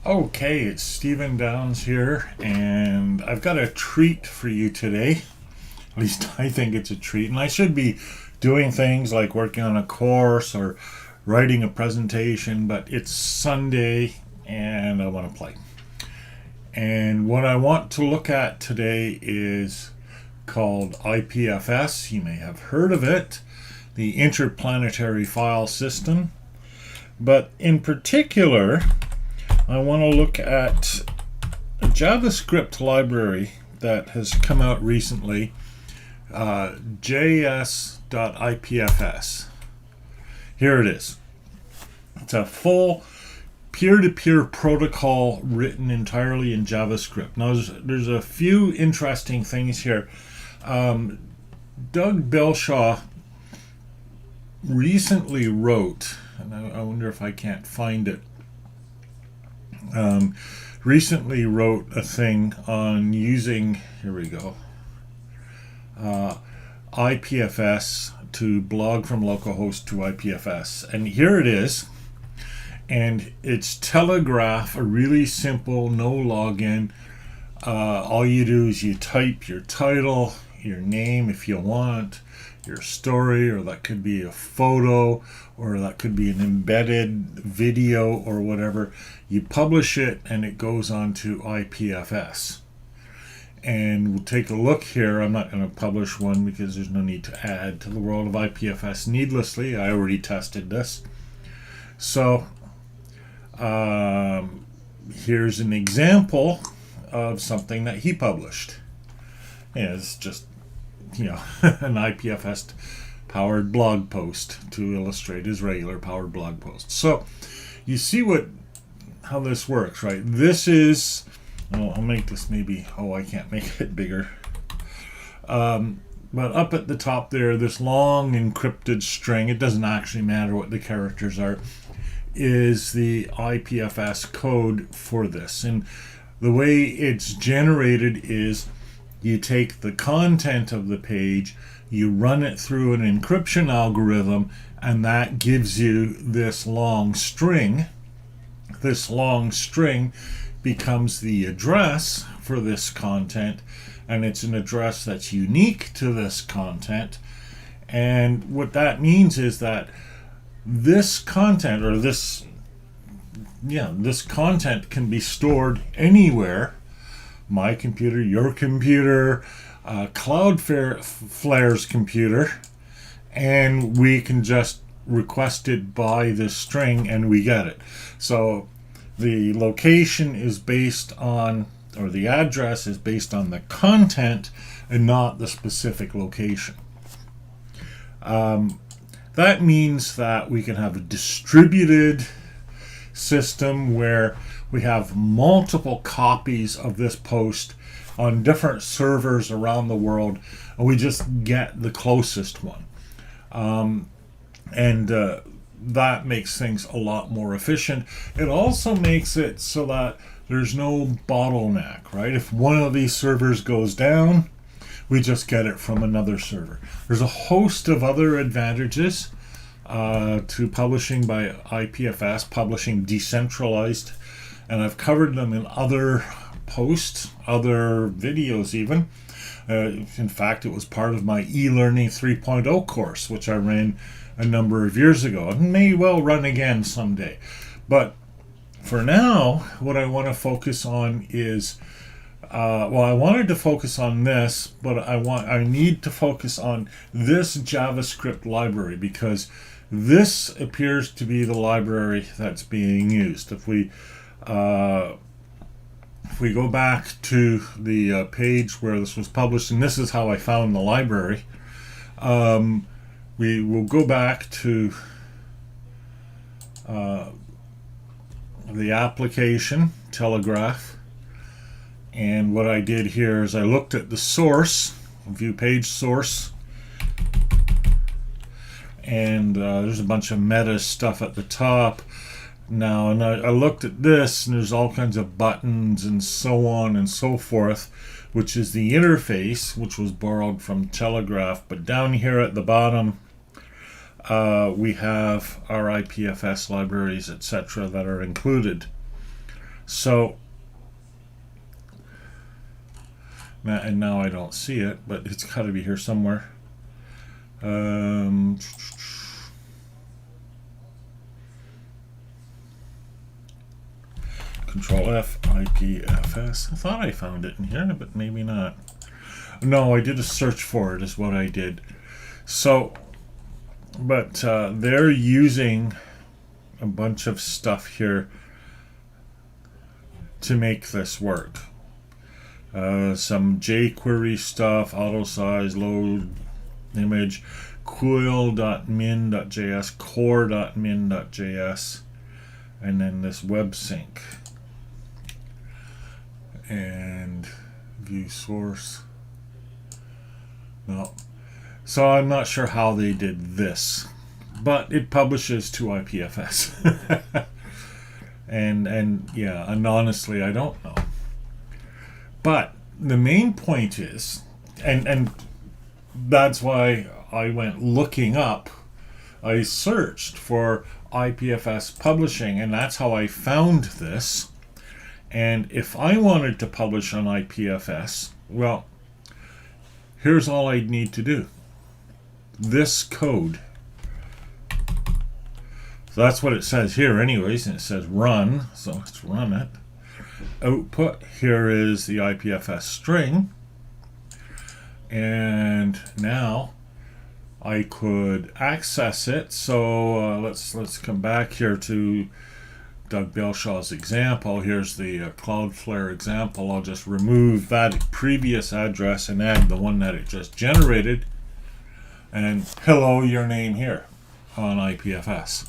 Okay, it's Stephen Downs here, and I've got a treat for you today. At least I think it's a treat, and I should be doing things like working on a course or writing a presentation, but it's Sunday and I want to play. And what I want to look at today is called IPFS. You may have heard of it, the Interplanetary File System. But in particular, I want to look at a JavaScript library that has come out recently, js.ipfs. Here it is. It's a full peer-to-peer protocol written entirely in JavaScript. Now, there's a few interesting things here. Doug Belshaw recently wrote, and I wonder if I can't find it, recently wrote a thing on using, here we go, IPFS to blog from localhost to IPFS. And here it is. And it's Telegraph, a really simple, no login. All you do is you type your title, your name if you want, your story, or that could be a photo, or that could be an embedded video or whatever. You publish it and it goes on to IPFS. And we'll take a look here. I'm not going to publish one because there's no need to add to the world of IPFS needlessly. I already tested this. So here's an example of something that he published. Yeah, it's just, an IPFS powered blog post to illustrate his regular powered blog post. So you see how this works, right? This is, I'll make this maybe, I can't make it bigger. But up at the top there, this long encrypted string, it doesn't actually matter what the characters are, is the IPFS code for this. And the way it's generated is you take the content of the page, you run it through an encryption algorithm, and that gives you this long string. This long string becomes the address for this content, and it's an address that's unique to this content. And what that means is that this content, or this content can be stored anywhere. My computer, your computer, Cloudflare's computer, and we can just request it by this string and we get it. So the location is based on, or the address is based on the content and not the specific location. That means that we can have a distributed system where we have multiple copies of this post on different servers around the world, and we just get the closest one. That makes things a lot more efficient. It also makes it so that there's no bottleneck, right? If one of these servers goes down, we just get it from another server. There's a host of other advantages to publishing by IPFS, publishing decentralized, and I've covered them in other posts, other videos even. In fact, it was part of my e-learning 3.0 course, which I ran a number of years ago, and may well run again someday. But for now, what I want to focus on is, I wanted to focus on this, but I need to focus on this JavaScript library, because this appears to be the library that's being used. If we go back to the page where this was published, and this is how I found the library, we will go back to the application, Telegraph, and what I did here is I looked at the source, view page source, and there's a bunch of meta stuff at the top now, and I looked at this, and there's all kinds of buttons and so on and so forth, which is the interface, which was borrowed from Telegraph. But down here at the bottom, we have our IPFS libraries, etc., that are included. So, and now I don't see it, but it's got to be here somewhere. Control F, IPFS. I thought I found it in here, but maybe not. No, I did a search for it, is what I did. So, but they're using a bunch of stuff here to make this work. Some jQuery stuff, auto size, load image, quill.min.js, core.min.js, and then this web sync and view source. No. So I'm not sure how they did this, but it publishes to IPFS. and yeah, and honestly, I don't know. But the main point is, and that's why I went looking up, I searched for IPFS publishing, and that's how I found this. And if I wanted to publish on IPFS, well, here's all I'd need to do. This code. So that's what it says here anyways, and it says run, so let's run it. Output, here is the IPFS string, and now I could access it. So let's come back here to Doug Belshaw's example. Here's the Cloudflare example. I'll just remove that previous address and add the one that it just generated, and hello, your name here on IPFS.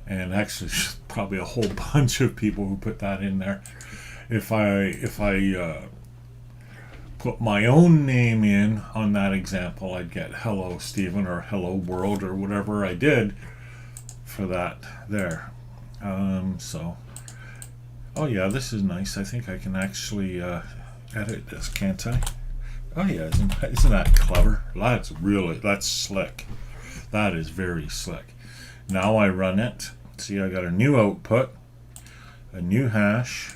And actually, probably a whole bunch of people who put that in there. If I put my own name in on that example, I'd get hello Stephen or hello world or whatever I did for that there. So, oh yeah, this is nice. I think I can actually edit this, can't I? Oh yeah, isn't that clever? That's slick. That is very slick. Now I run it. See, I got a new output, a new hash,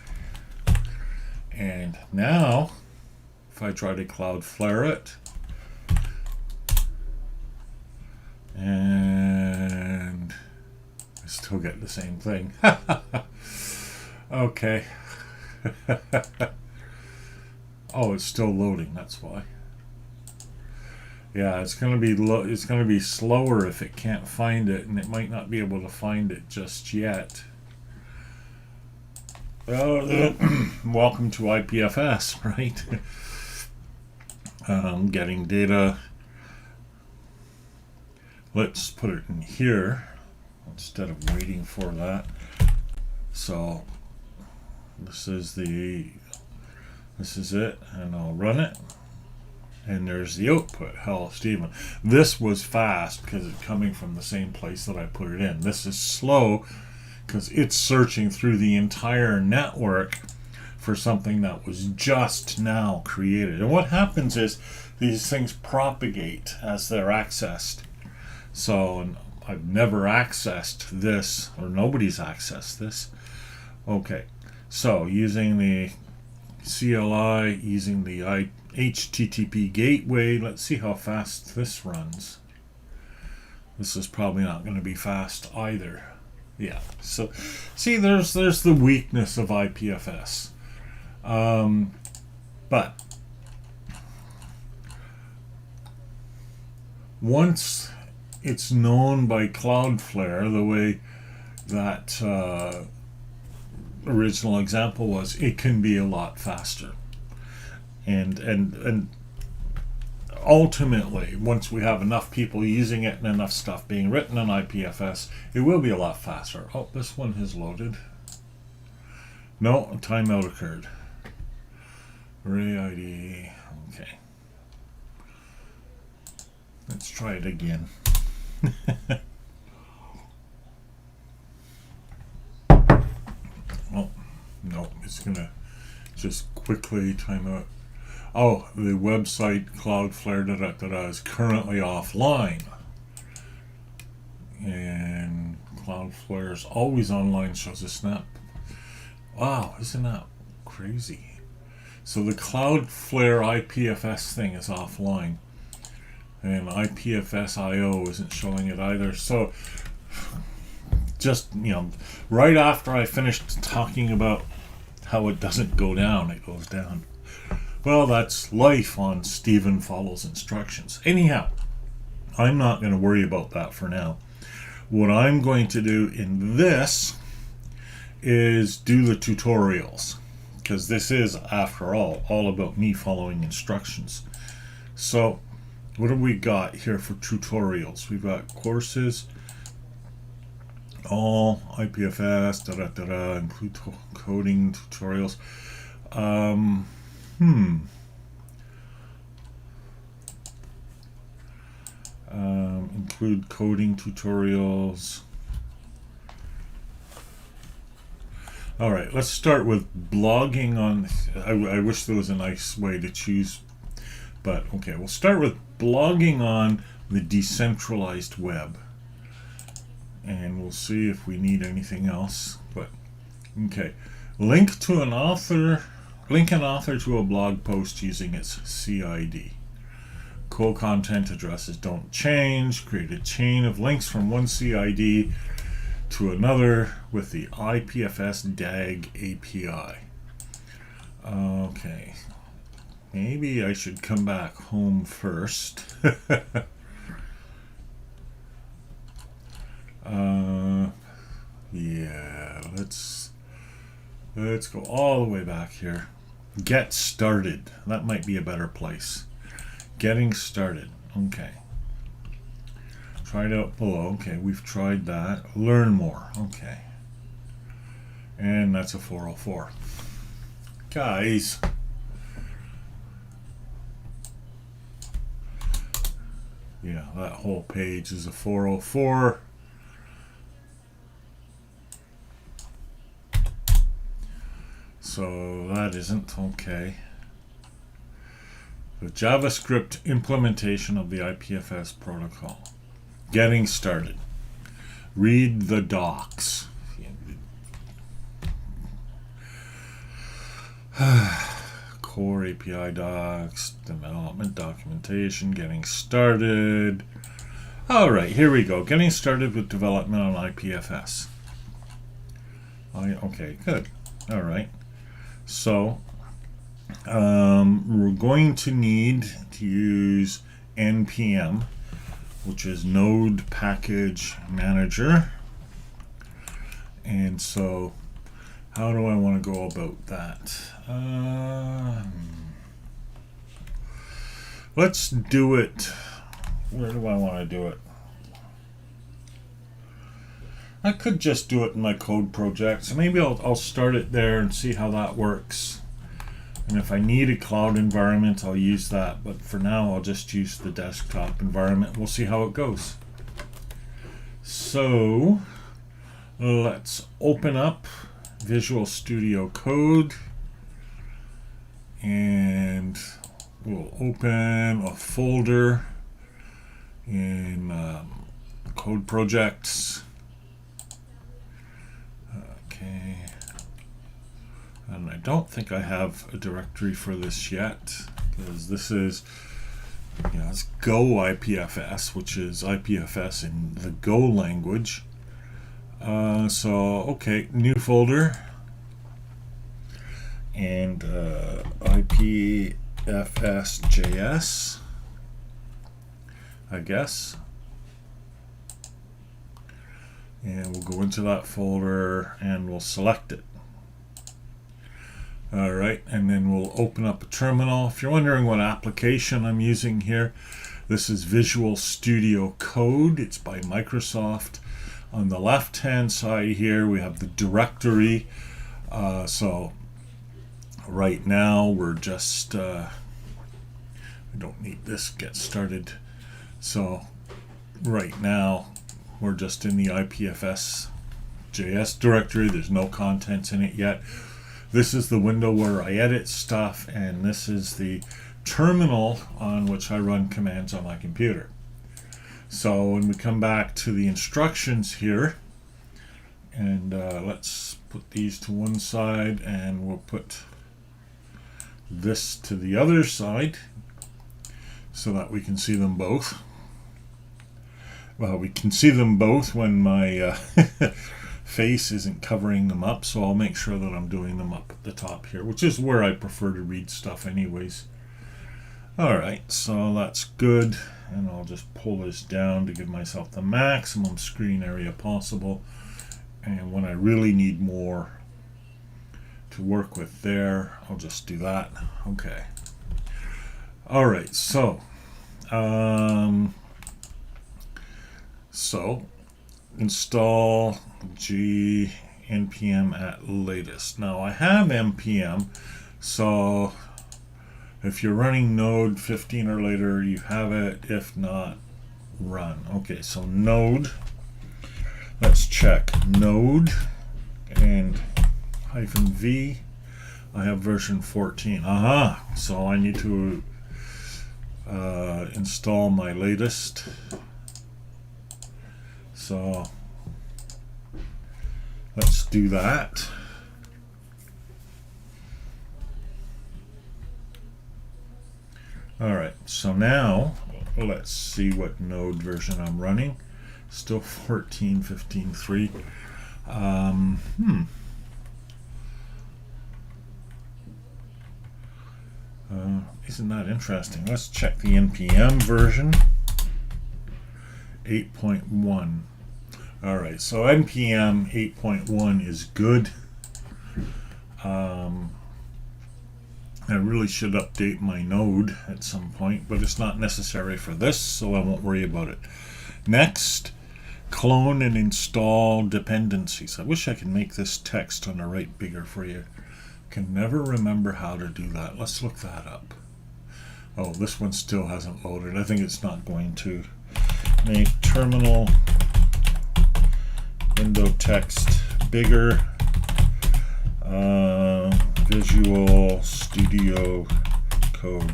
and now if I try to Cloudflare it, and I still get the same thing. Okay. Oh, it's still loading. That's why. Yeah, it's gonna be slower if it can't find it, and it might not be able to find it just yet. Welcome to IPFS, right? Getting data. Let's put it in here instead of waiting for that. So this is it, and I'll run it. And there's the output. Hello, Stephen. This was fast because it's coming from the same place that I put it in. This is slow because it's searching through the entire network for something that was just now created. And what happens is these things propagate as they're accessed. So I've never accessed this, or nobody's accessed this. Okay, so using the CLI, using the HTTP gateway, let's see how fast this runs. This is probably not going to be fast either. Yeah, so see, there's the weakness of IPFS. But once it's known by Cloudflare the way that original example was, it can be a lot faster. And ultimately, once we have enough people using it and enough stuff being written on IPFS, it will be a lot faster. Oh, this one has loaded. No, a timeout occurred. Array ID. Okay. Let's try it again. Oh, no, it's gonna just quickly time out. Oh, the website Cloudflare is currently offline. And Cloudflare is always online, shows a snap. Wow, isn't that crazy? So the Cloudflare IPFS thing is offline, and IPFS IO isn't showing it either. So just, right after I finished talking about how it doesn't go down, it goes down. Well, that's life on Stephen follows instructions. Anyhow, I'm not going to worry about that for now. What I'm going to do in this is do the tutorials, because this is, after all about me following instructions. So what have we got here for tutorials? We've got courses, all IPFS, include coding tutorials. Include coding tutorials. All right, let's start with blogging on. I wish there was a nice way to choose, but okay, we'll start with blogging on the decentralized web, and we'll see if we need anything else. But okay, link an author to a blog post using its CID. Co-content addresses don't change. Create a chain of links from one CID to another with the IPFS DAG API. Okay, maybe I should come back home first. Yeah, let's go all the way back here. Get started. That might be a better place. Getting started. Okay. Try it out below. Okay, we've tried that. Learn more. Okay. And that's a 404. Guys. Yeah, that whole page is a 404. So that isn't okay. The JavaScript implementation of the IPFS protocol. Getting started. Read the docs. Core API docs, development documentation, getting started. All right, here we go. Getting started with development on IPFS. Okay, good. All right. So we're going to need to use npm, which is Node Package Manager. And so how do I want to go about that? Let's do it. Where do I want to do it? I could just do it in my code project, so maybe I'll start it there and see how that works. And if I need a cloud environment, I'll use that. But for now, I'll just use the desktop environment. We'll see how it goes. So let's open up Visual Studio Code. And we'll open a folder in code projects. Okay. And I don't think I have a directory for this yet, because this is, it's Go IPFS, which is IPFS in the Go language. So, okay, new folder. And Ipfs Js, I guess. And we'll go into that folder and we'll select it. All right, and then we'll open up a terminal. If you're wondering what application I'm using here, this is Visual Studio Code. It's by Microsoft. On the left-hand side here, we have the directory. So right now, we're just, we don't need this, get started. So right now, we're just in the IPFS JS directory. There's no contents in it yet. This is the window where I edit stuff, and this is the terminal on which I run commands on my computer. So when we come back to the instructions here, and let's put these to one side, and we'll put this to the other side so that we can see them both. Well, we can see them both when my face isn't covering them up, so I'll make sure that I'm doing them up at the top here, which is where I prefer to read stuff anyways. Alright, so that's good, and I'll just pull this down to give myself the maximum screen area possible, and when I really need more to work with there, I'll just do that. Okay. Alright, so install npm at latest. Now I have npm, so if you're running node 15 or later, you have it. If not, run. Okay, so node, let's check node and -v. I have version 14. Aha, so I need to install my latest. So let's do that. Alright, so now let's see what node version I'm running. Still 14.15.3. Isn't that interesting? Let's check the npm version. 8.1. Alright, so npm 8.1 is good. I really should update my node at some point, but it's not necessary for this, so I won't worry about it. Next, clone and install dependencies. I wish I could make this text on the right bigger for you. Can never remember how to do that. Let's look that up. Oh, this one still hasn't loaded. I think it's not going to. Make terminal window text bigger. Visual Studio Code.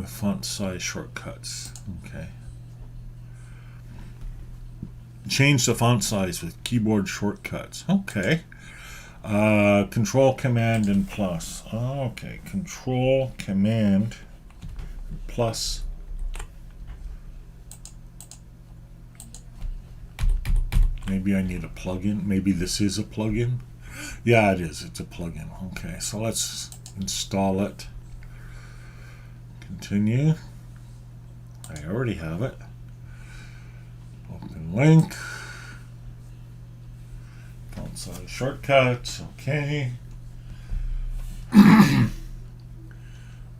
Font size shortcuts. Okay. Change the font size with keyboard shortcuts. Okay. Control Command and plus. Okay. Control Command plus. Maybe I need a plugin. Maybe this is a plugin. Yeah, it is. It's a plugin. Okay, so let's install it. Continue. I already have it. Open link. Font size shortcuts. Okay.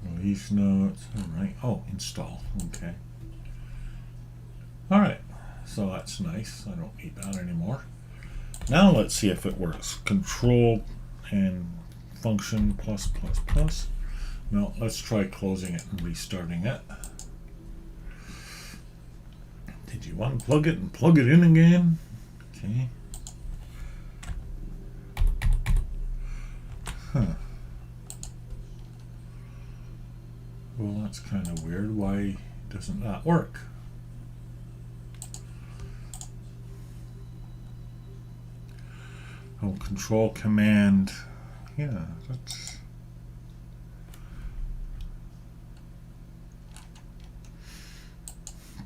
Release notes. Alright. Oh, install. Okay. Alright. So that's nice. I don't need that anymore. Now let's see if it works. Control and function plus plus plus. No, let's try closing it and restarting it. Did you unplug it and plug it in again? Okay. Huh. Well, that's kind of weird. Why doesn't that work? Oh, control command. Yeah, that's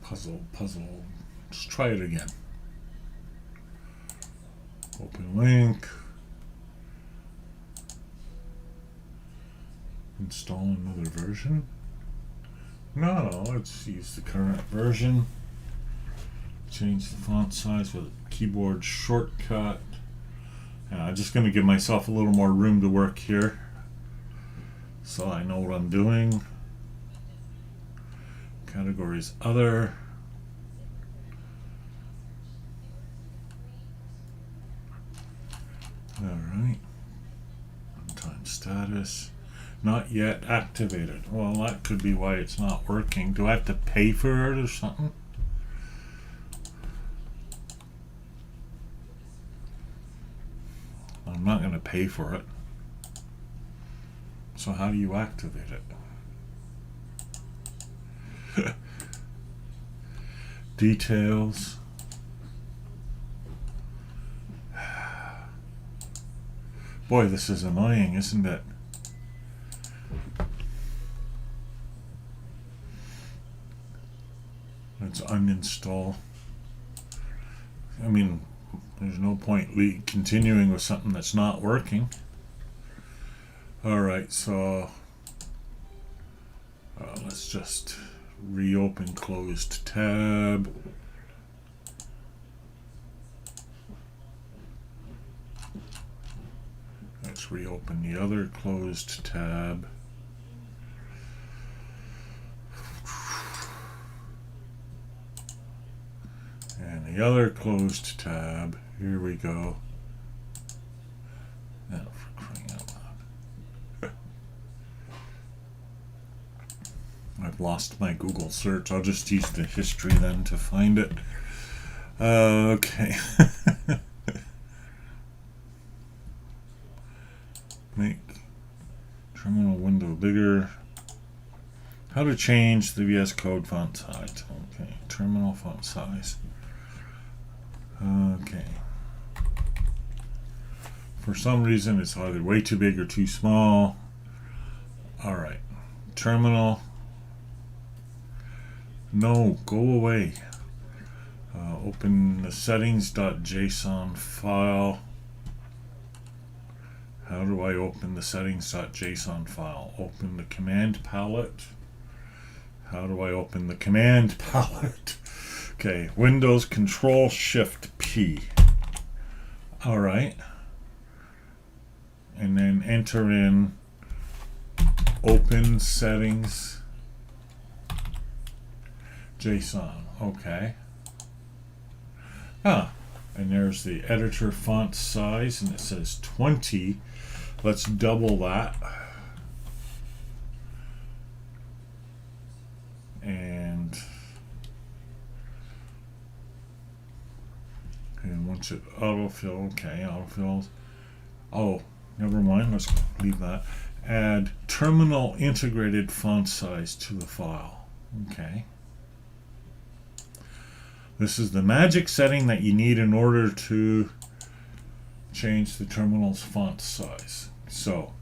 puzzle. Let's try it again. Open link. Install another version. No, let's use the current version. Change the font size with a keyboard shortcut. I'm just going to give myself a little more room to work here so I know what I'm doing. Categories other. Alright. Runtime status. Not yet activated. Well, that could be why it's not working. Do I have to pay for it or something? I'm not going to pay for it. So how do you activate it? Details. Boy, this is annoying, isn't it? Let's uninstall. I mean, there's no point continuing with something that's not working. Alright, so let's just reopen closed tab. Let's reopen the other closed tab. And the other closed tab. Here we go. Oh, for crying out loud. I've lost my Google search. I'll just use the history then to find it. Okay. Make terminal window bigger. How to change the VS Code font size. Okay, terminal font size. Okay. For some reason, it's either way too big or too small. All right. Terminal. No, go away. Open the settings.json file. How do I open the settings.json file? Open the command palette. How do I open the command palette? Okay, Windows Control Shift P. All right. And then enter in open settings JSON. Okay. And there's the editor font size, and it says 20. Let's double that. And once it autofill, okay, autofills. Oh, never mind, let's leave that. Add terminal integrated font size to the file. Okay. This is the magic setting that you need in order to change the terminal's font size. So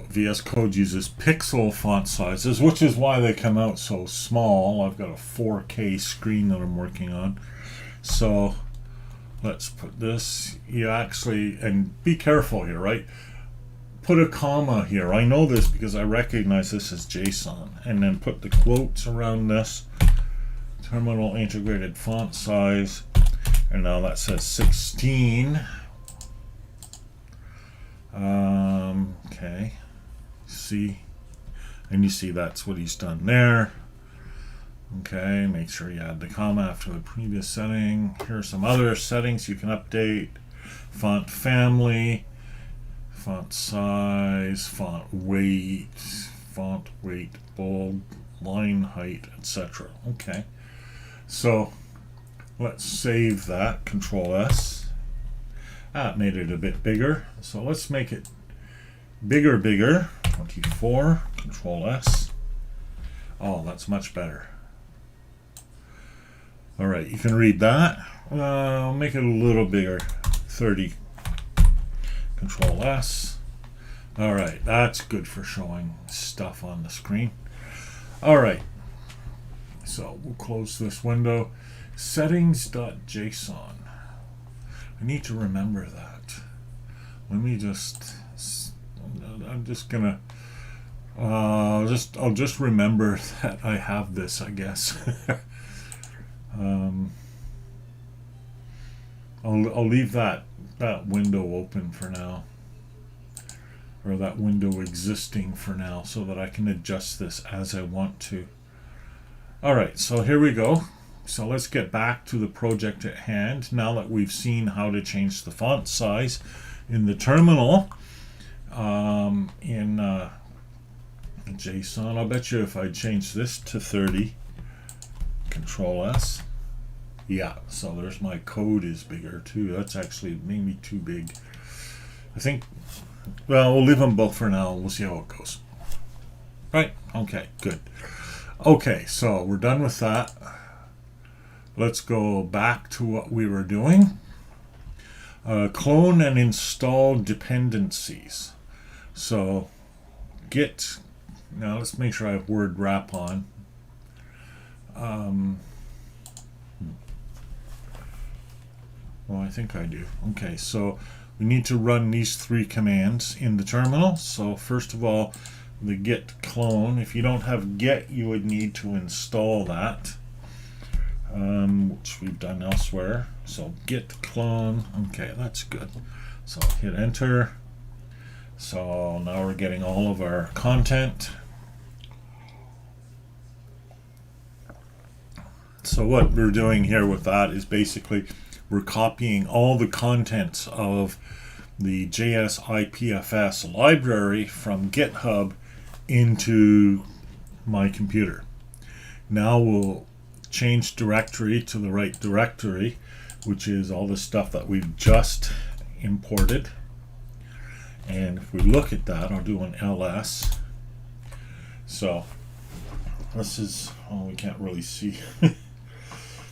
VS Code uses pixel font sizes, which is why they come out so small. I've got a 4K screen that I'm working on. So let's put this, you actually, and be careful here, right? Put a comma here. I know this because I recognize this as JSON. And then put the quotes around this. Terminal integrated font size. And now that says 16. Okay. See? And you see that's what he's done there. Okay, make sure you add the comma after the previous setting. Here are some other settings you can update. Font family, font size, font weight, bold, line height, etc. Okay, so let's save that. Control S. That made it a bit bigger. So let's make it bigger. 24. Control S. Oh, that's much better. All right, you can read that. I'll make it a little bigger. 30. Control S. All right, that's good for showing stuff on the screen. All right, so we'll close this window. Settings.json. I need to remember that. Let me just, I'm just gonna, I'll just remember that I have this, I guess. I'll leave that window open for now, or that window existing for now, so that I can adjust this as I want to. All right, so here we go. So let's get back to the project at hand. Now that we've seen how to change the font size in the terminal, in JSON, I'll bet you if I change this to 30, Control S, yeah, so there's my code is bigger too. That's actually maybe too big. I think, well, we'll leave them both for now. We'll see how it goes. Right, okay, good. Okay, so we're done with that. Let's go back to what we were doing. Clone and install dependencies. So git, now let's make sure I have word wrap on. Well, I think I do. Okay, so we need to run these 3 commands in the terminal. So first of all, the git clone. If you don't have git, you would need to install that, which we've done elsewhere. So git clone. Okay, that's good. So hit enter. So now we're getting all of our content. So what we're doing here with that is basically we're copying all the contents of the JS IPFS library from GitHub into my computer. Now we'll change directory to the right directory, which is all the stuff that we've just imported. And if we look at that, I'll do an ls. So this is, oh, we can't really see.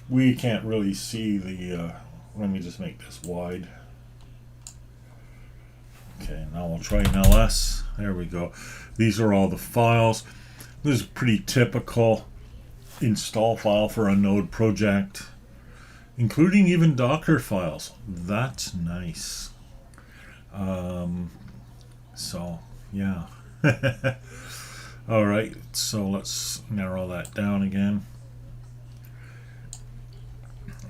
We can't really see the, let me just make this wide. Okay, now we'll try an ls. There we go. These are all the files. This is a pretty typical install file for a Node project, including even Docker files. That's nice. So, yeah. All right, so let's narrow that down again.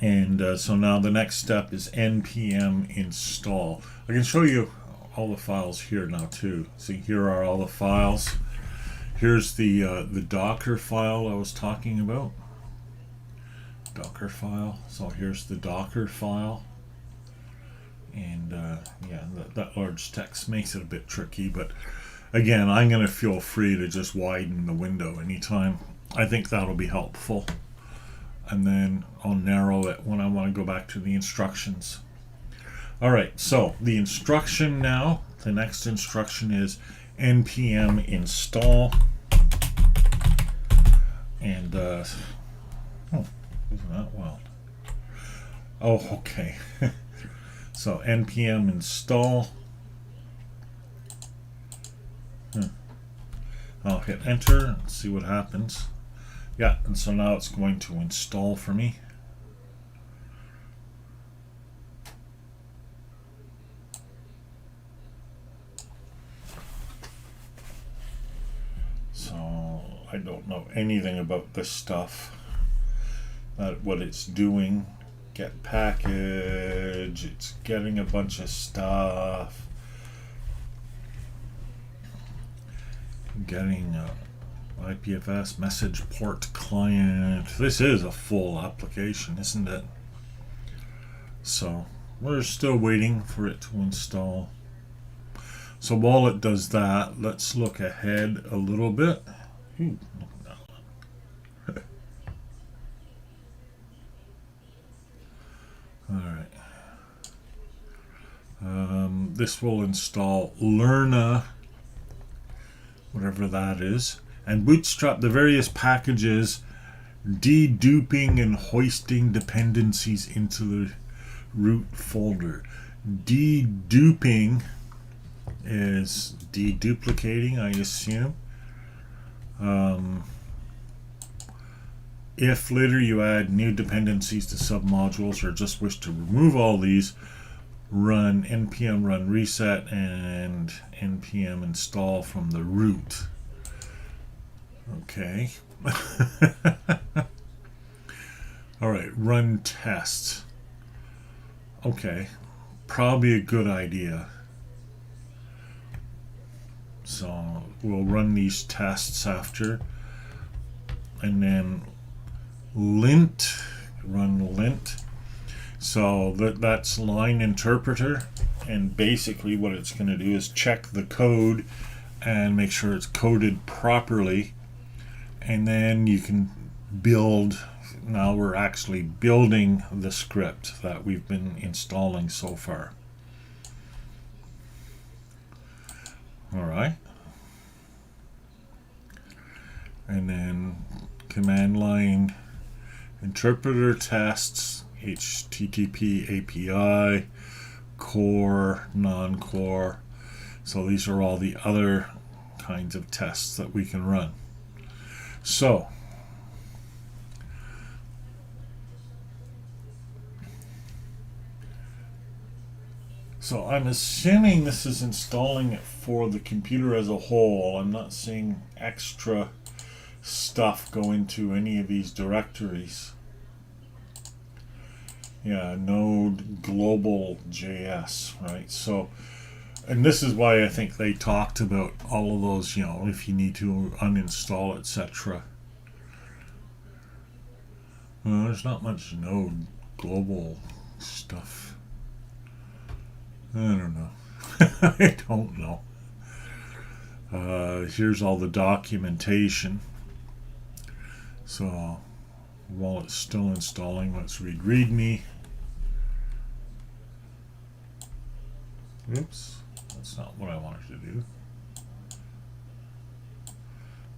And so now the next step is npm install. I can show you all the files here now too. See, here are all the files. Here's the Docker file I was talking about. Docker file. So here's the Docker file. And yeah, that large text makes it a bit tricky, but again, I'm going to feel free to just widen the window anytime. I think that'll be helpful. And then I'll narrow it when I want to go back to the instructions. All right, so the instruction now, the next instruction is npm install. And, oh, isn't that wild? Oh, okay. So npm install. I'll hit enter and see what happens. Yeah, and so now it's going to install for me. So I don't know anything about this stuff, what it's doing. Get package, it's getting a bunch of stuff. Getting IPFS message port client. This is a full application, isn't it? So we're still waiting for it to install. So while it does that, let's look ahead a little bit. Ooh, look at that one. All right. This will install Lerna, whatever that is, and bootstrap the various packages, deduping and hoisting dependencies into the root folder. Deduping is deduplicating, I assume. If later you add new dependencies to submodules or just wish to remove all these, run npm run reset and npm install from the root. Okay. All right, run test. Okay, probably a good idea. So we'll run these tests after, and then lint, run lint. So that's line interpreter, and basically what it's going to do is check the code and make sure it's coded properly, and then you can build. Now we're actually building the script that we've been installing so far. All right, and then command line interpreter tests HTTP API core, non-core. So these are all the other kinds of tests that we can run. So I'm assuming this is installing it for the computer as a whole. I'm not seeing extra stuff go into any of these directories. Yeah, node global JS, right? So, and this is why I think they talked about all of those, if you need to uninstall, etc. Well, there's not much node global stuff. I don't know. I don't know. Here's all the documentation. So while it's still installing, let's read README. Oops, that's not what I wanted to do.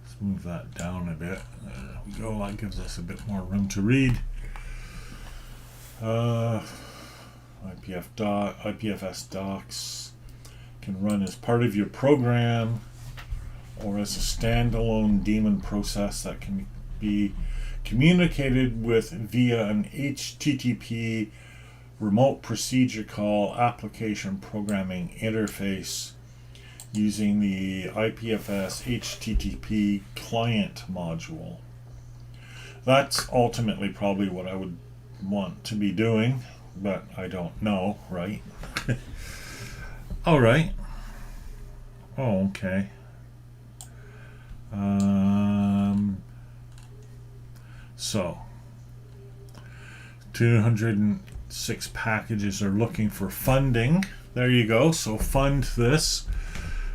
Let's move that down a bit. There we go. That gives us a bit more room to read. IPFS docs can run as part of your program or as a standalone daemon process that can be communicated with via an HTTP remote procedure call application programming interface using the IPFS HTTP client module. That's ultimately probably what I would want to be doing, but I don't know, right? All right. Oh, okay. So 206 packages are looking for funding. There you go. So fund this.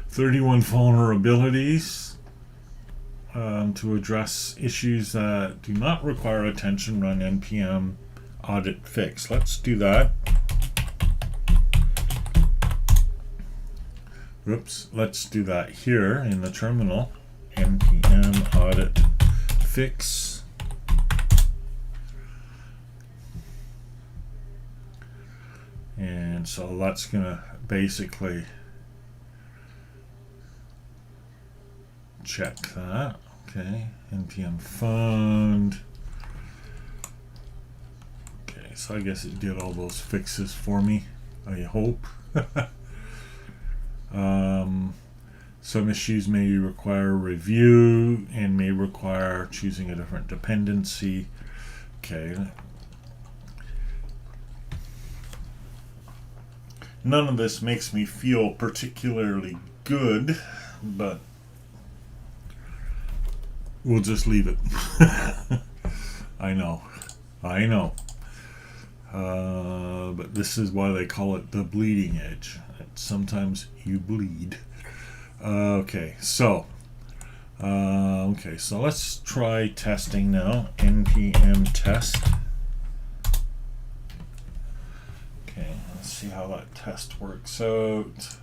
31 vulnerabilities to address issues that do not require attention. Run Npm Audit Fix. Let's do that. Oops. Let's do that here in the terminal. Npm Audit Fix. And so that's going to basically check that. Okay, npm fund. Okay, so I guess it did all those fixes for me, I hope. Some issues may require review and may require choosing a different dependency. Okay. None of this makes me feel particularly good, but we'll just leave it. I know. But this is why they call it the bleeding edge. Sometimes you bleed. Okay, so let's try testing now. Npm Test. Okay, let's see how that test works out.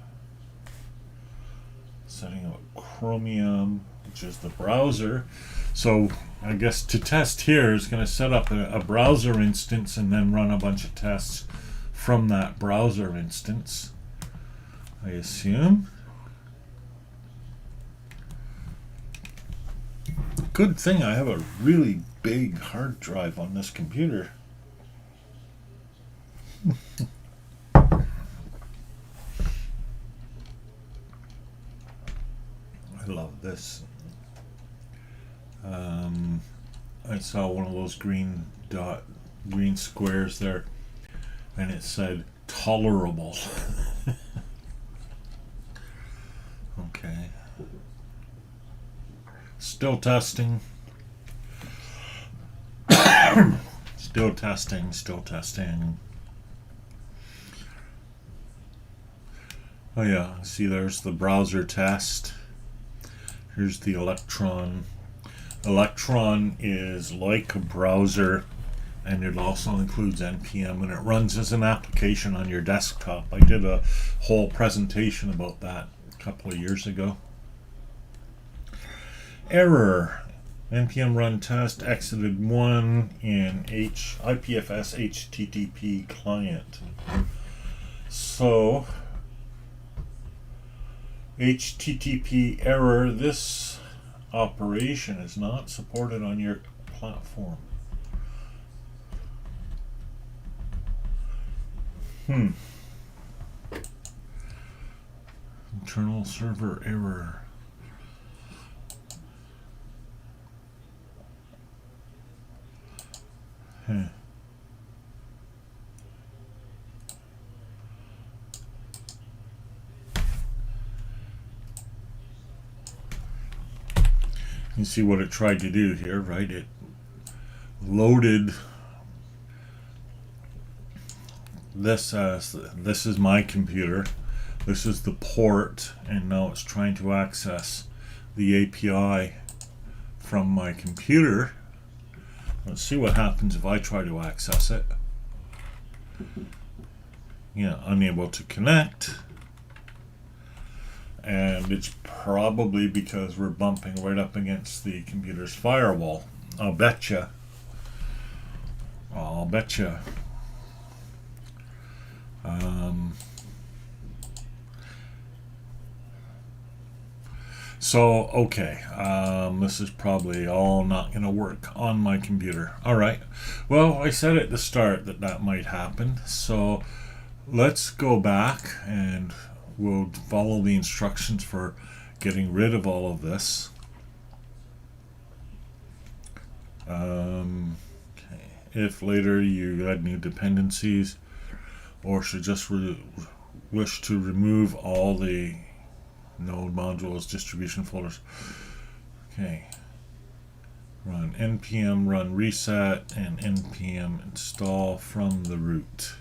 Setting up Chromium, which is the browser. So I guess to test here is going to set up a browser instance and then run a bunch of tests from that browser instance, I assume. Good thing I have a really big hard drive on this computer. I love this. I saw one of those green squares there, and it said tolerable. Okay. Still testing. Still testing. Oh yeah, see there's the browser test. Here's the Electron. Electron is like a browser, and it also includes NPM, and it runs as an application on your desktop. I did a whole presentation about that a couple of years ago. Error. NPM run test exited 1 in IPFS HTTP client. So HTTP error, this operation is not supported on your platform. Internal server error. You see what it tried to do here, right? It loaded this as this is my computer, this is the port, and now it's trying to access the API from my computer. Let's see what happens if I try to access it. Yeah, unable to connect. And it's probably because we're bumping right up against the computer's firewall. I'll betcha. I'll betcha. So, okay, this is probably all not going to work on my computer. All right. Well, I said at the start that that might happen. So let's go back and we'll follow the instructions for getting rid of all of this. Okay. If later you add new dependencies or should just wish to remove all the node modules, distribution folders. Okay. Run npm run reset and npm install from the root.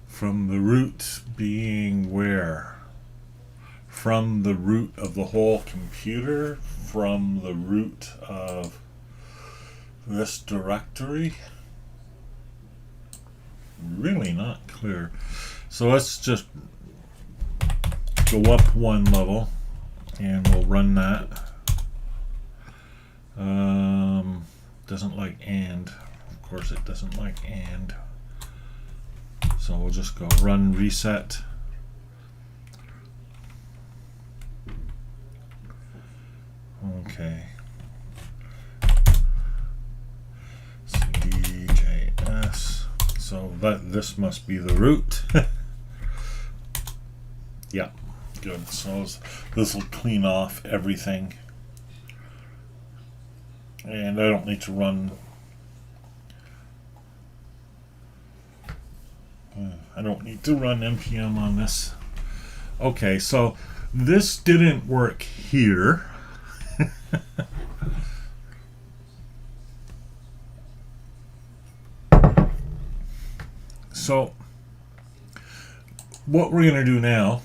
From the root being where? From the root of the whole computer? From the root of this directory? Really not clear. So let's just go up one level and we'll run that. Doesn't like and. Of course it doesn't like and. So we'll just go run reset. Okay. CJS. So this must be the root. Yeah, good. So this will clean off everything. And I don't need to run. I don't need to run npm on this. Okay, so this didn't work here. So what we're going to do now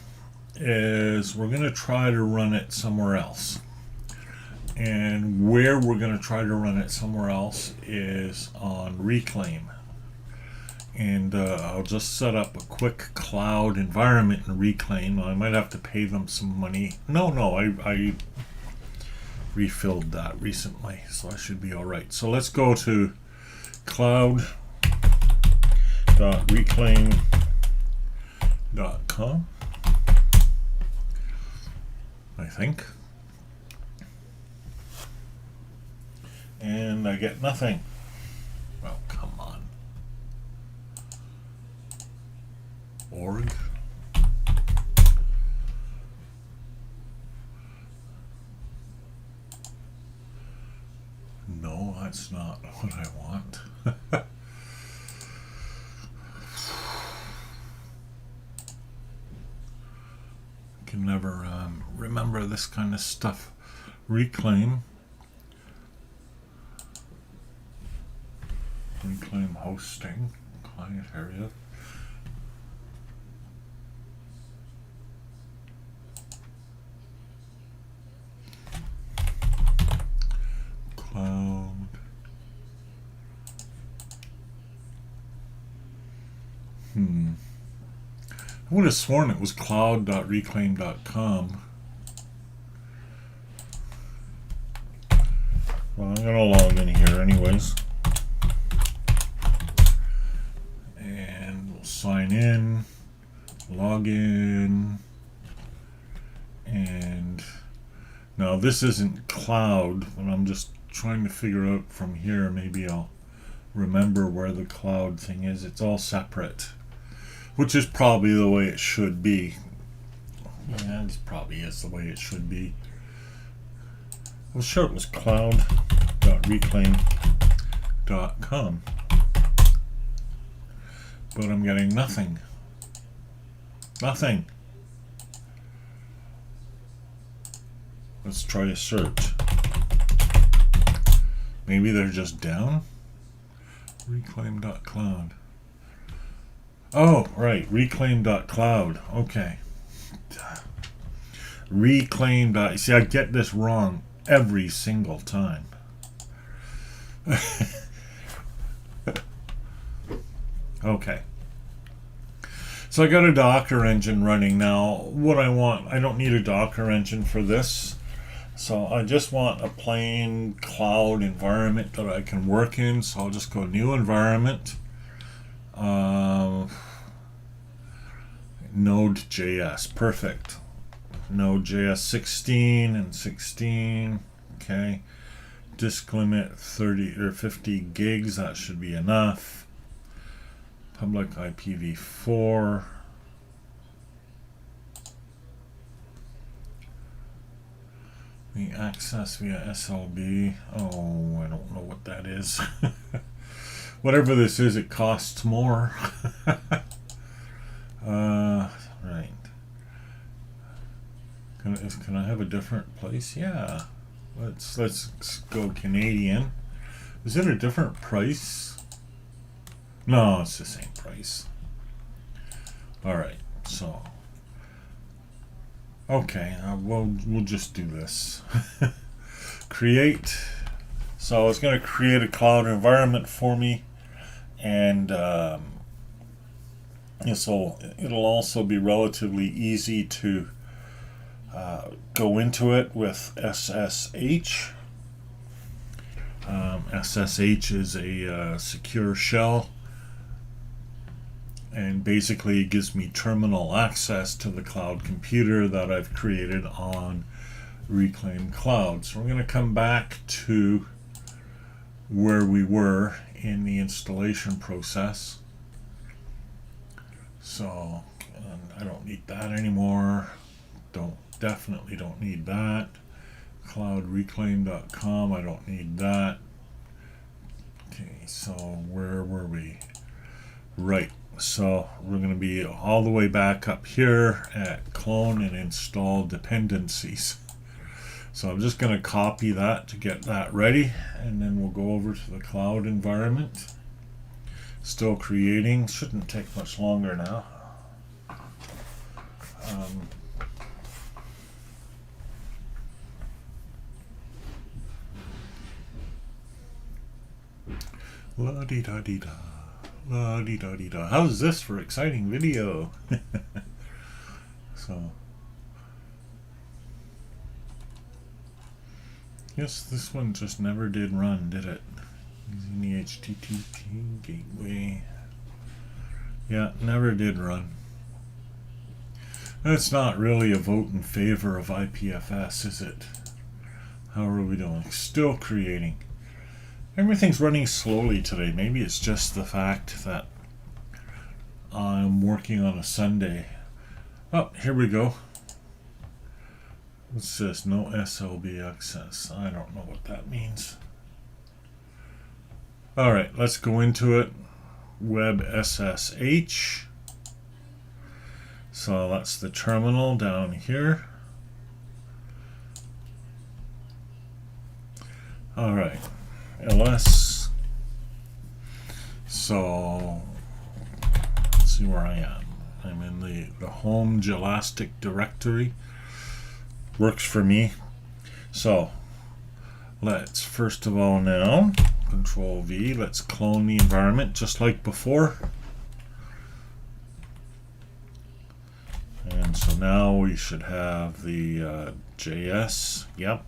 is we're going to try to run it somewhere else. And where we're going to try to run it somewhere else is on Reclaim. And I'll just set up a quick cloud environment in Reclaim. I might have to pay them some money. No, I refilled that recently, so I should be all right. So let's go to cloud.reclaim.com, I think. And I get nothing. Well, come on. Org. No, that's not what I want. Can never remember this kind of stuff. Reclaim hosting, client area. Cloud. I would have sworn it was cloud.reclaim.com. Well, I'm going to log in here anyways. And we'll sign sign in, log in, and now this isn't cloud, but I'm just trying to figure out from here, maybe I'll remember where the cloud thing is. It's all separate, which is probably the way it should be. Yeah, it probably is the way it should be. I was sure it was cloud.reclaim.com, but I'm getting nothing. Nothing. Let's try a search. Maybe they're just down? Reclaim.cloud. Oh, right. Reclaim.cloud. Okay. Reclaim. See, I get this wrong every single time. Okay. So I got a Docker engine running now. What I want, I don't need a Docker engine for this. So I just want a plain cloud environment that I can work in. So I'll just go new environment. Node.js, perfect. Node.js 16 and 16. Okay. Disk limit 30 or 50 gigs. That should be enough. Public IPv4. The access via SLB. Oh, I don't know what that is. Whatever this is, it costs more. Right. Can I have a different place? Yeah. Let's go Canadian. Is it a different price? No, it's the same price. All right. So. Okay, we'll just do this. Create. So it's going to create a cloud environment for me, and it'll also be relatively easy to go into it with SSH. SSH is a secure shell, and basically it gives me terminal access to the cloud computer that I've created on Reclaim Cloud. So we're going to come back to where we were in the installation process. So I don't need that anymore. Definitely don't need that. Cloudreclaim.com, I don't need that. Okay, so where were we? Right. So we're going to be all the way back up here at clone and install dependencies. So I'm just going to copy that to get that ready, and then we'll go over to the cloud environment. Still creating. Shouldn't take much longer now. La-dee-da-dee-da. La-dee-da-dee-da. How's this for exciting video? So, yes, this one just never did run, did it? Using the HTTP gateway. Yeah, never did run. That's not really a vote in favor of IPFS, is it? How are we doing? Still creating. Everything's running slowly today. Maybe it's just the fact that I'm working on a Sunday. Oh, here we go. What's this? No SLB access. I don't know what that means. Alright, let's go into it. Web SSH. So that's the terminal down here. Alright. ls. So let's see where I am. I'm in the home Gelastic directory. Works for me. So let's first of all now Control V, let's clone the environment just like before. And so now we should have the JS. Yep.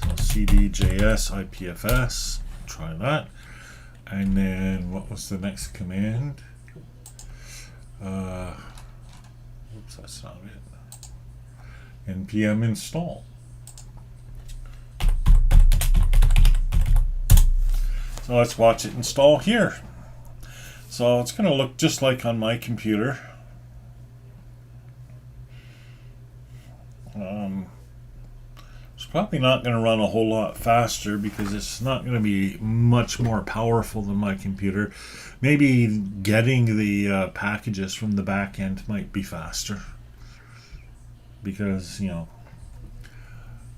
So cd JS IPFS. Try that. And then what was the next command? Oops, that's not it. Npm Install. So let's watch it install here. So it's going to look just like on my computer. It's probably not going to run a whole lot faster because it's not going to be much more powerful than my computer. Maybe getting the packages from the back end might be faster because, you know,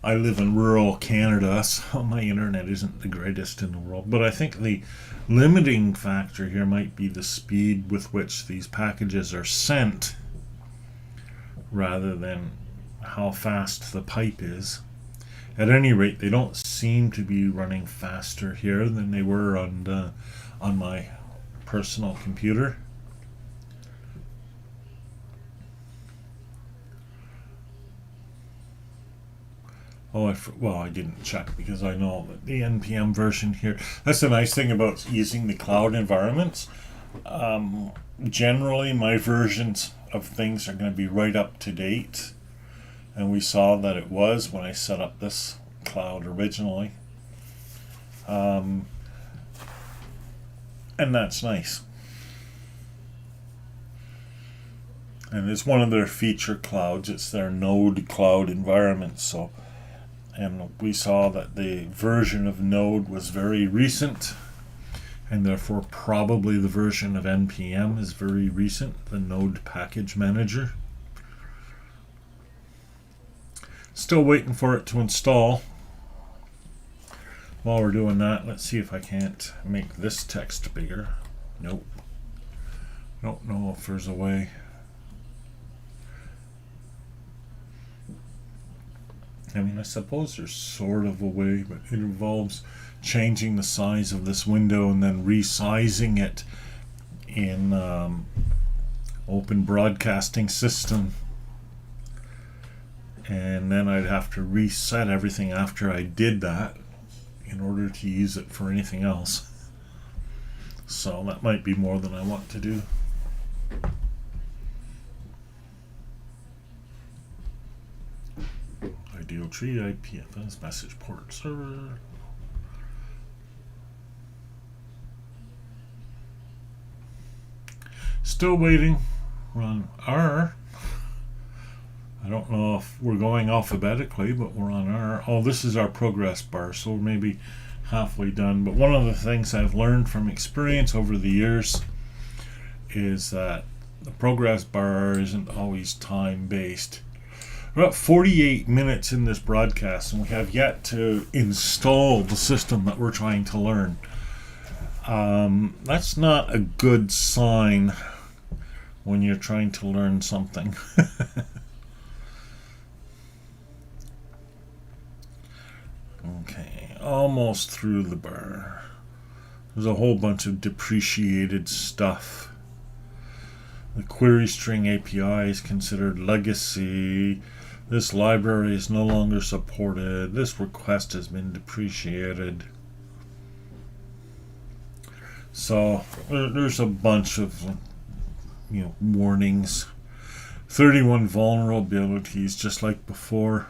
I live in rural Canada, so my internet isn't the greatest in the world. But I think the limiting factor here might be the speed with which these packages are sent rather than how fast the pipe is. At any rate, they don't seem to be running faster here than they were on my personal computer. Oh, I didn't check because I know that the NPM version here. That's the nice thing about using the cloud environments. Generally, my versions of things are going to be right up to date. And we saw that it was when I set up this cloud originally. And that's nice. And it's one of their feature clouds. It's their Node cloud environment. So, and we saw that the version of Node was very recent. And therefore probably the version of NPM is very recent, the Node package manager. Still waiting for it to install. While we're doing that, let's see if I can't make this text bigger. Nope. Don't know if there's a way. I mean, I suppose there's sort of a way, but it involves changing the size of this window and then resizing it in Open Broadcasting System. And then I'd have to reset everything after I did that in order to use it for anything else. So that might be more than I want to do. Ideal tree, IPFS, message port server. Still waiting. Run R. I don't know if we're going alphabetically, but we're on R. Oh, this is our progress bar, so we're maybe halfway done. But one of the things I've learned from experience over the years is that the progress bar isn't always time-based. We're at 48 minutes in this broadcast, and we have yet to install the system that we're trying to learn. That's not a good sign when you're trying to learn something. Okay, almost through the bar. There's a whole bunch of depreciated stuff. The query string API is considered legacy. This library is no longer supported. This request has been depreciated. So there's a bunch of warnings. 31 vulnerabilities just like before.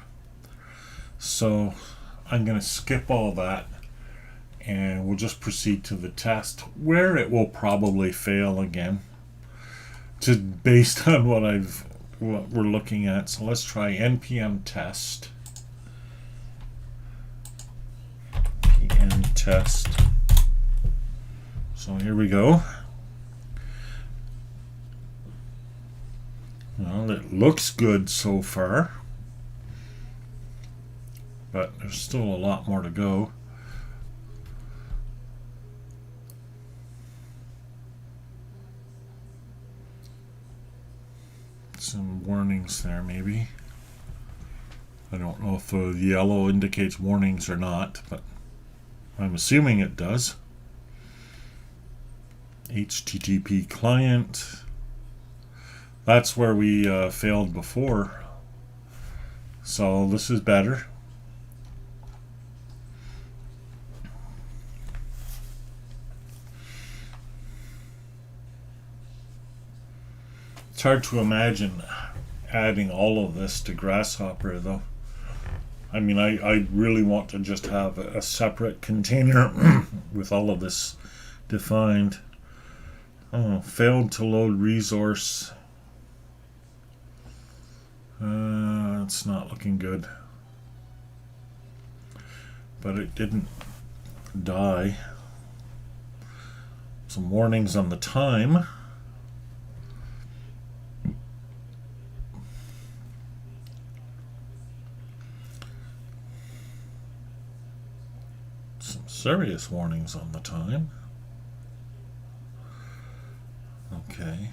So I'm going to skip all that and we'll just proceed to the test where it will probably fail again, just based on what we're looking at. So let's try Npm Test. Npm Test. So here we go. Well, it looks good so far, but there's still a lot more to go. Some warnings there, maybe. I don't know if the yellow indicates warnings or not, but I'm assuming it does. HTTP client. That's where we failed before. So this is better. It's hard to imagine adding all of this to Grasshopper, though. I mean, I really want to just have a separate container with all of this defined. Oh, failed to load resource. It's not looking good. But it didn't die. Some warnings on the time. Some serious warnings on the time. Okay.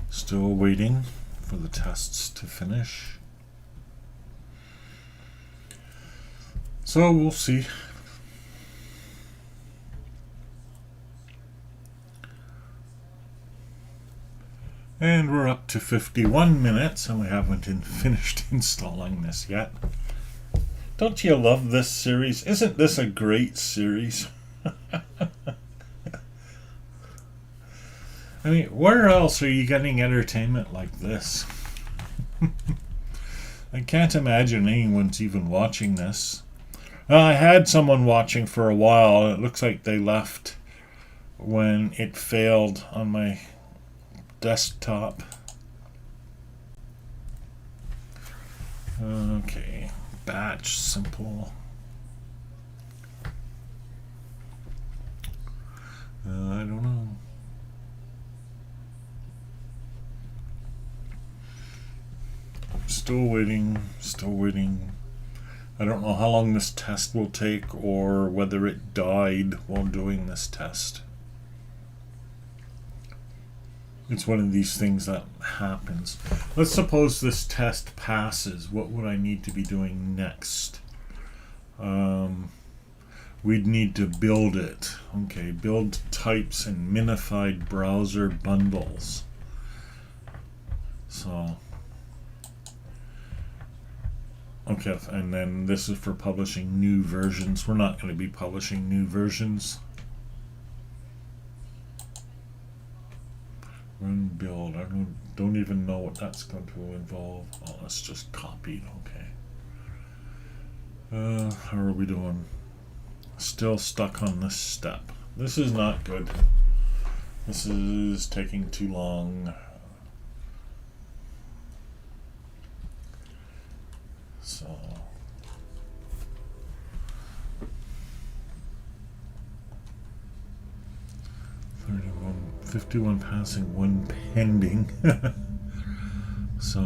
Still waiting for the tests to finish. So we'll see. And we're up to 51 minutes and we haven't finished installing this yet. Don't you love this series? Isn't this a great series? I mean, where else are you getting entertainment like this? I can't imagine anyone's even watching this. I had someone watching for a while. It looks like they left when it failed on my desktop. Okay, batch simple. I don't know. Still waiting, still waiting. I don't know how long this test will take or whether it died while doing this test. It's one of these things that happens. Let's suppose this test passes. What would I need to be doing next? We'd need to build it. Okay, build types and minified browser bundles. So, okay, and then this is for publishing new versions. We're not going to be publishing new versions. Run build. I don't even know what that's going to involve. Oh, that's just copied. Okay. How are we doing? Still stuck on this step. This is not good. This is taking too long. So 51 passing, 1 pending. So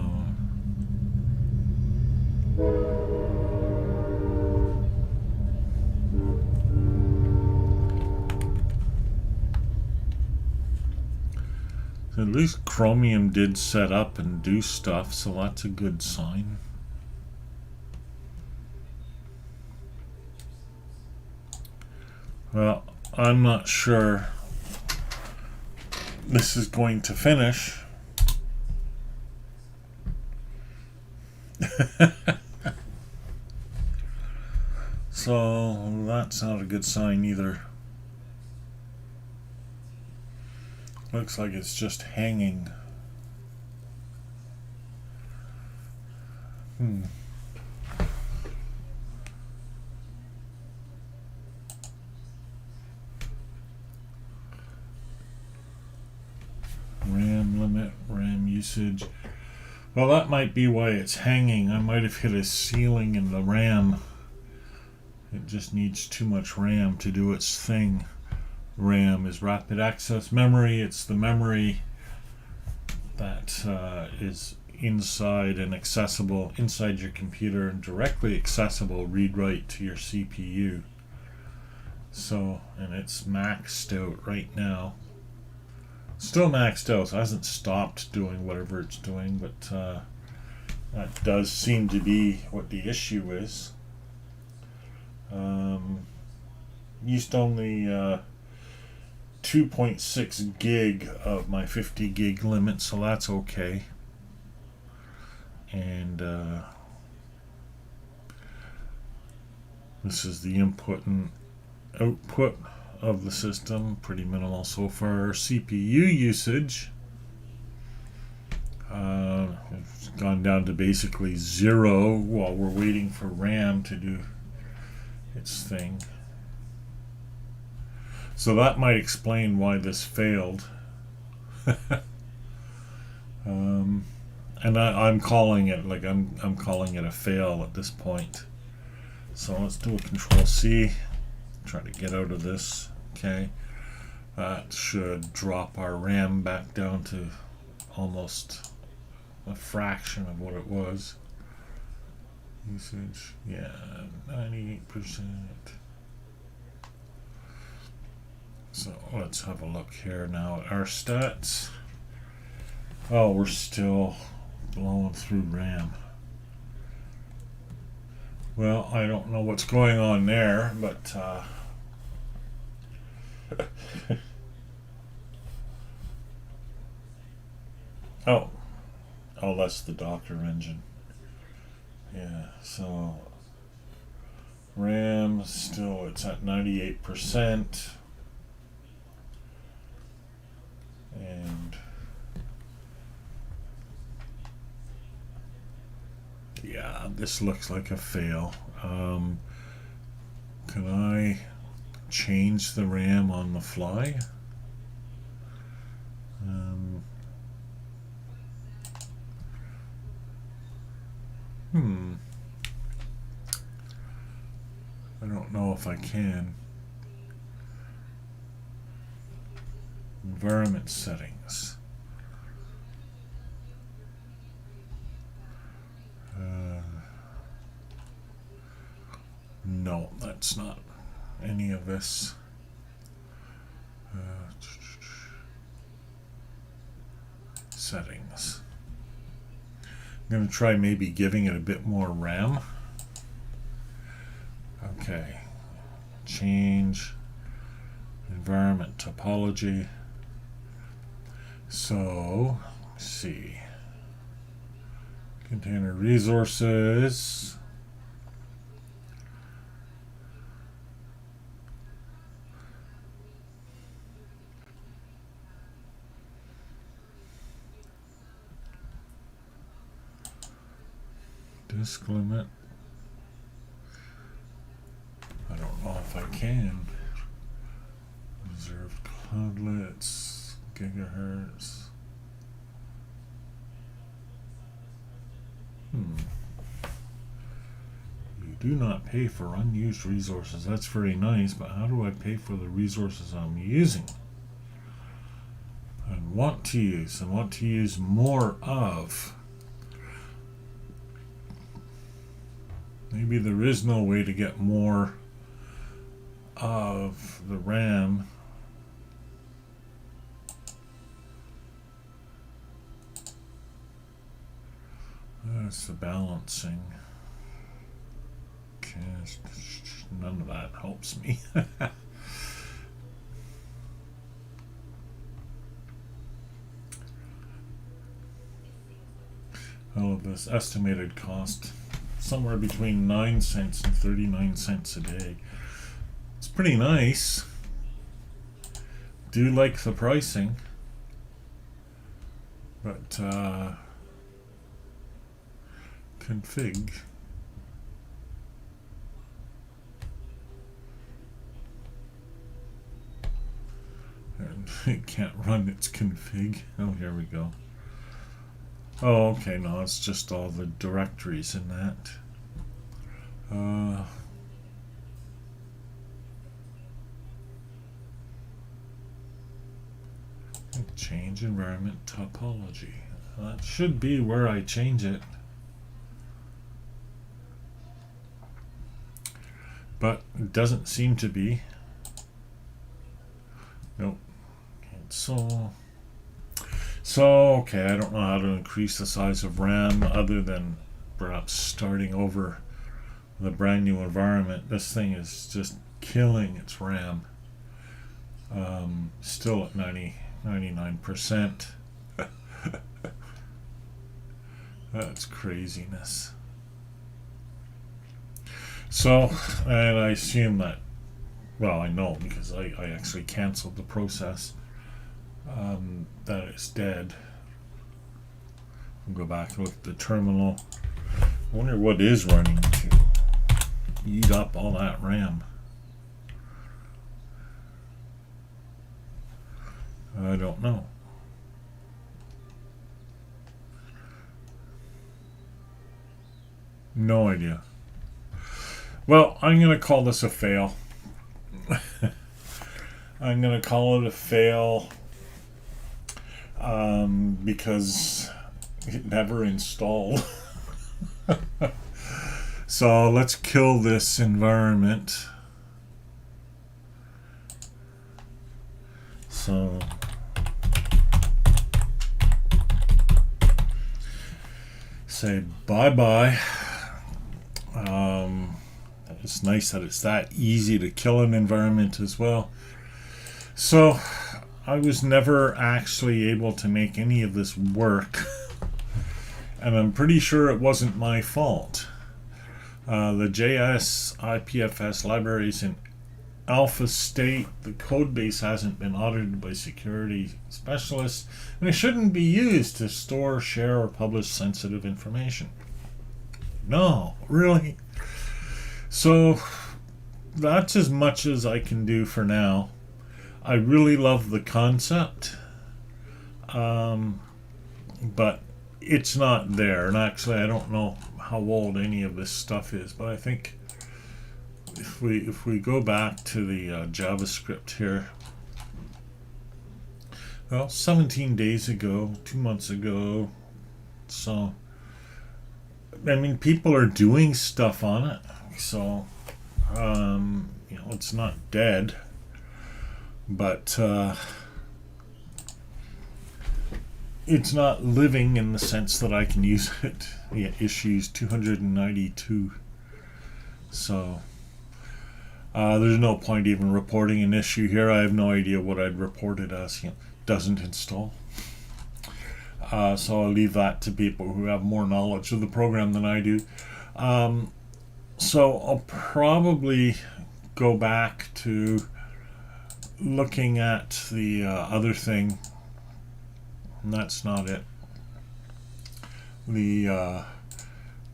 at least Chromium did set up and do stuff, so that's a good sign. Well, I'm not sure this is going to finish. So that's not a good sign either. Looks like it's just hanging. RAM limit, RAM usage. Well, that might be why it's hanging. I might have hit a ceiling in the RAM. It just needs too much RAM to do its thing. RAM is rapid access memory. It's the memory that is inside and accessible inside your computer and directly accessible read-write to your CPU. So, and it's maxed out right now. Still maxed out, so it hasn't stopped doing whatever it's doing, but that does seem to be what the issue is. Used only 2.6 gig of my 50 gig limit, so that's okay. And This is the input and output of the system. Pretty minimal so far. CPU usage. It's gone down to basically 0 while we're waiting for RAM to do its thing. So that might explain why this failed. And I'm calling it I'm calling it a fail at this point. So let's do a Control C. Try to get out of this. Okay, that should drop our RAM back down to almost a fraction of what it was. Usage, yeah, 98%. So let's have a look here now at our stats. Oh, we're still blowing through RAM. Well, I don't know what's going on there, but oh, that's the Docker engine. Yeah, so RAM still, it's at 98%, and yeah, this looks like a fail. Can I change the RAM on the fly? I don't know if I can. Environment settings. No, that's not any of this. Settings. I'm going to try maybe giving it a bit more RAM. Okay. Change environment topology. So, let's see. Container resources. Disk limit. I don't know if I can. Reserved cloudlets, gigahertz. You do not pay for unused resources. That's very nice, but how do I pay for the resources I'm using? I want to use more of. Maybe there is no way to get more of the RAM. That's the balancing. Okay, none of that helps me. All of this estimated cost. Somewhere between 9 cents and 39 cents a day. It's pretty nice. Do like the pricing, but config. And it can't run its config. Oh, here we go. Oh, okay, no, it's just all the directories in that. Change environment topology. That should be where I change it. But it doesn't seem to be. Nope. So, okay, I don't know how to increase the size of RAM other than perhaps starting over the brand new environment. This thing is just killing its RAM. Still at 99%. That's craziness. So, and I assume that, well, I know because I actually canceled the process, that it's dead. I'll go back and look at the terminal. I wonder what is running to eat up all that RAM. I don't know. No idea. Well, I'm going to call this a fail. I'm going to call it a fail because it never installed. So let's kill this environment. So say bye-bye. It's nice that it's that easy to kill an environment as well. So I was never actually able to make any of this work. And I'm pretty sure it wasn't my fault. The JS IPFS library is in alpha state. The code base hasn't been audited by security specialists, and it shouldn't be used to store, share, or publish sensitive information. No, really? So that's as much as I can do for now. I really love the concept, but it's not there. And actually, I don't know how old any of this stuff is, but I think if we go back to the JavaScript here, well, 17 days ago, 2 months ago, so I mean, people are doing stuff on it, so it's not dead, but it's not living in the sense that I can use it. Yeah, issues 292. So there's no point even reporting an issue here. I have no idea what I'd report it as. Doesn't install. So I'll leave that to people who have more knowledge of the program than I do. So I'll probably go back to looking at the other thing. And that's not it. The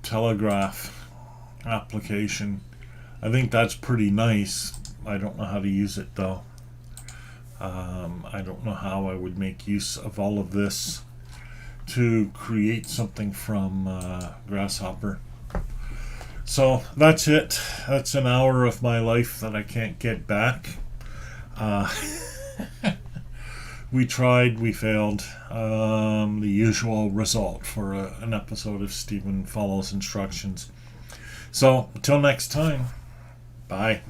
Telegraph application. I think that's pretty nice. I don't know how to use it though. I don't know how I would make use of all of this to create something from Grasshopper. So that's it. That's an hour of my life that I can't get back. We tried, we failed. The usual result for an episode of Stephen Follows Instructions. So, until next time, bye.